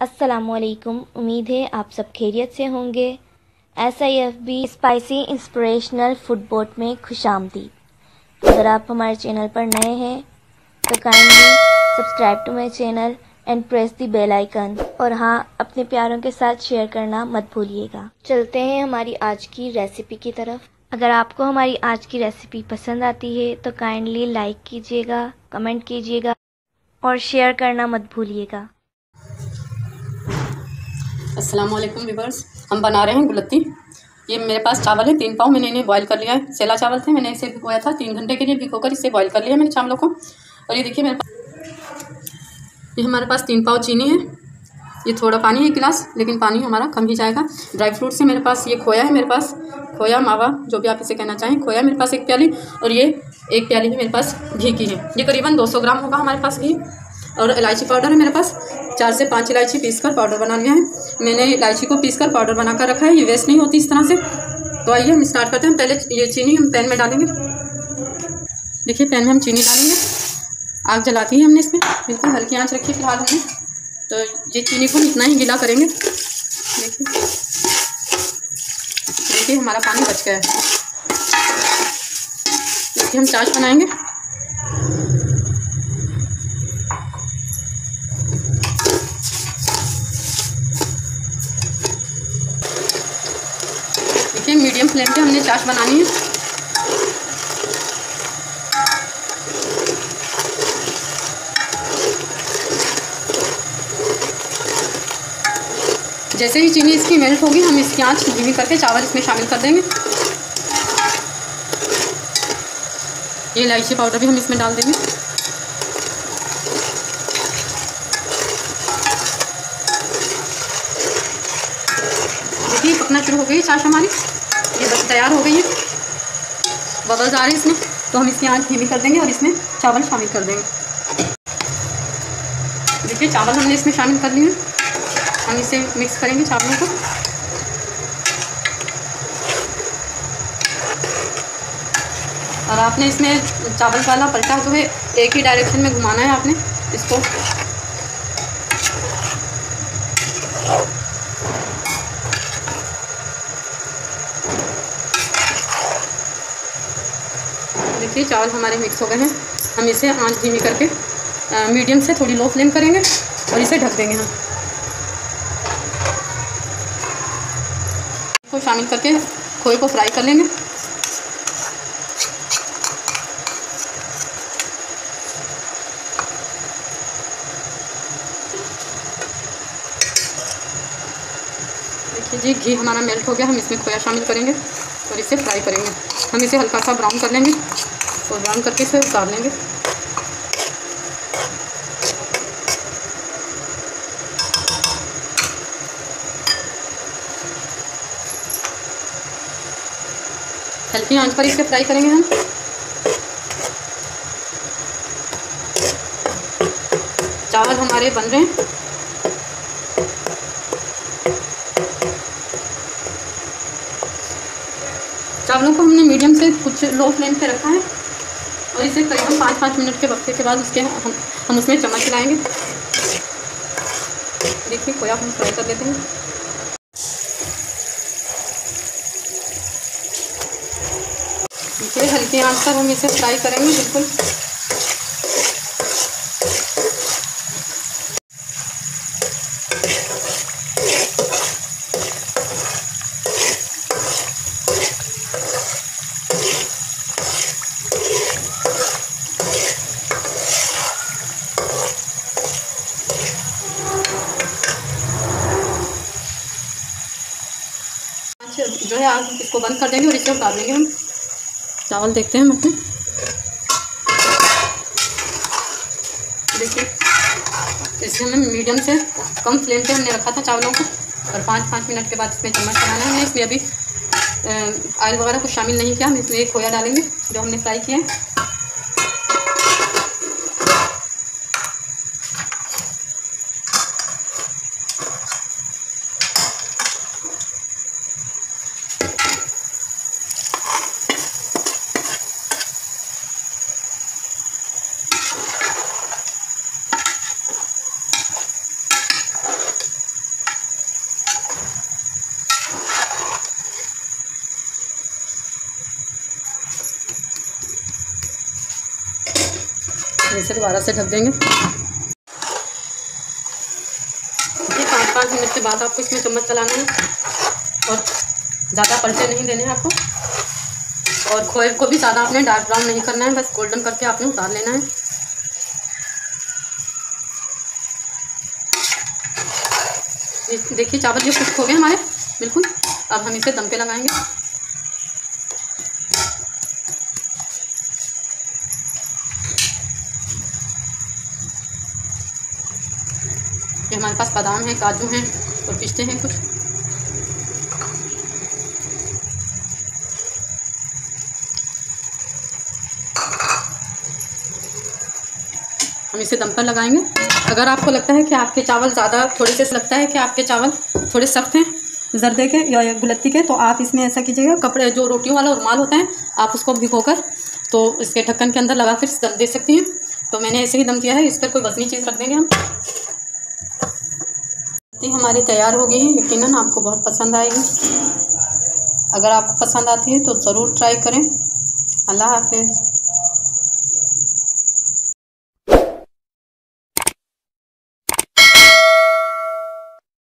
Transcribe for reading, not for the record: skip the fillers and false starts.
अस्सलामुअलैकुम। उम्मीद है आप सब खैरियत से होंगे। SIFB spicy inspirational food boat में खुशामदीद। अगर आप हमारे चैनल पर नए हैं तो kindly subscribe to my channel and press the bell icon, और हाँ, अपने प्यारों के साथ शेयर करना मत भूलिएगा। चलते हैं हमारी आज की रेसिपी की तरफ। अगर आपको हमारी आज की रेसिपी पसंद आती है तो काइंडली लाइक कीजिएगा, कमेंट कीजिएगा और शेयर करना मत भूलिएगा। अस्सलाम वालेकुम व्यूअर्स, हम बना रहे हैं गुलत्ती। ये मेरे पास चावल है 3 पाव। मैंने इन्हें बॉईल कर लिया है। सेला चावल थे, मैंने इसे भिगोया था 3 घंटे के लिए। भिगोकर इसे बॉईल कर लिया मैंने चावलों को। और ये देखिए ये हमारे पास 3 पाव चीनी है। ये थोड़ा पानी है 1 गिलास, लेकिन पानी हमारा कम ही जाएगा। ड्राई फ्रूट्स है मेरे पास। ये खोया है मेरे पास, खोया मावा जो भी आप इसे कहना चाहें। खोया मेरे पास 1 प्याली, और ये 1 प्याली है मेरे पास घी की है। ये करीबन 200 ग्राम होगा हमारे पास घी। और इलायची पाउडर है मेरे पास। 4 से 5 इलायची पीसकर पाउडर बना लिया है मैंने। इलायची को पीसकर पाउडर बनाकर रखा है, ये वेस्ट नहीं होती इस तरह से। तो आइए हम स्टार्ट करते हैं। पहले ये चीनी हम पैन में डालेंगे। देखिए पैन में हम चीनी डालेंगे। आग जलाती है हमने इसमें, बिल्कुल हल्की आंच रखी फिलहाल हमने। तो ये चीनी को इतना ही गीला करेंगे। देखिए हमारा पानी बच गया है। इसकी हम चाश बनाएंगे। देखिए मीडियम फ्लेम पे हमने चाश बनानी है। जैसे ही चीनी इसकी मेल्ट होगी, हम इसकी आंच धीमी करके चावल इसमें शामिल कर देंगे। ये इलायची पाउडर भी हम इसमें डाल देंगे। देखिए पकना शुरू हो गई चाश हमारी। ये बस तैयार हो गई है। बबल्स आ रहे हैं इसमें, तो हम इसकी आंच धीमी कर देंगे और इसमें चावल शामिल कर देंगे। देखिए चावल हमने इसमें शामिल कर लिए। हम इसे मिक्स करेंगे चावलों को। और आपने इसमें चावल वाला पलटा जो है एक ही डायरेक्शन में घुमाना है आपने इसको। देखिए चावल हमारे मिक्स हो गए हैं। हम इसे आंच धीमी करके मीडियम से थोड़ी लो फ्लेम करेंगे और इसे ढक देंगे। हम को शामिल करके खोए को फ्राई कर लेंगे। देखिए जी घी हमारा मेल्ट हो गया। हम इसमें खोया शामिल करेंगे और इसे फ्राई करेंगे। हम इसे हल्का सा ब्राउन कर लेंगे और ब्राउन करके इसे उतार लेंगे। हल्की आंच पर इसे फ्राई करेंगे हम। चावल हमारे बन रहे हैं। चावलों को हमने मीडियम से कुछ लो फ्लेम पे रखा है और इसे करीबन 5-5 मिनट के वक्त के बाद उसके हम उसमें चम्मच हिलाएंगे। देखिए खोया हम फ्राई कर लेते हैं। देखिए हल्की आंच पर हम इसे फ्राई करेंगे बिल्कुल। जो है आग इसको बंद कर देंगे और इसे उतार लेंगे हम। चावल देखते हैं हम अपने। देखिए इसे हमें मीडियम से कम फ्लेम पे हमने रखा था चावलों को, और 5-5 मिनट के बाद इसमें चम्मच बनाना है हमने। इसमें अभी ऑयल वगैरह कुछ शामिल नहीं किया। हम इसमें एक खोया डालेंगे जो हमने फ्राई किया है। इसे दोबारा से ढक देंगे। ये 5-5 मिनट के बाद आपको इसमें चम्मच चलाना है और ज़्यादा पलटे नहीं देने हैं आपको। और खोए को भी ज़्यादा आपने डार्क ब्राउन नहीं करना है, बस गोल्डन करके आपने उतार लेना है। ये देखिए चावल ये खुश्क हो गए हमारे बिल्कुल। अब हम इसे दम पे लगाएंगे। ये हमारे पास बादाम है, काजू हैं और पिस्ते हैं कुछ। हम इसे दम पर लगाएंगे। अगर आपको लगता है कि आपके चावल ज़्यादा थोड़े सख्त हैं जर्दे के या गुलत्ती के, तो आप इसमें ऐसा कीजिएगा, कपड़े जो रोटियों वाला रुमाल होता है आप उसको भिगोकर तो इसके ढक्कन के अंदर लगा कर दम दे सकती हैं। तो मैंने ऐसे ही दम दिया है, इस पर कोई वजनी चीज़ रख देंगे हम। हमारी तैयार हो गई है, यकीनन आपको बहुत पसंद आएगी। अगर आपको पसंद आती है तो ज़रूर ट्राई करें। अल्लाह हाफ़िज़।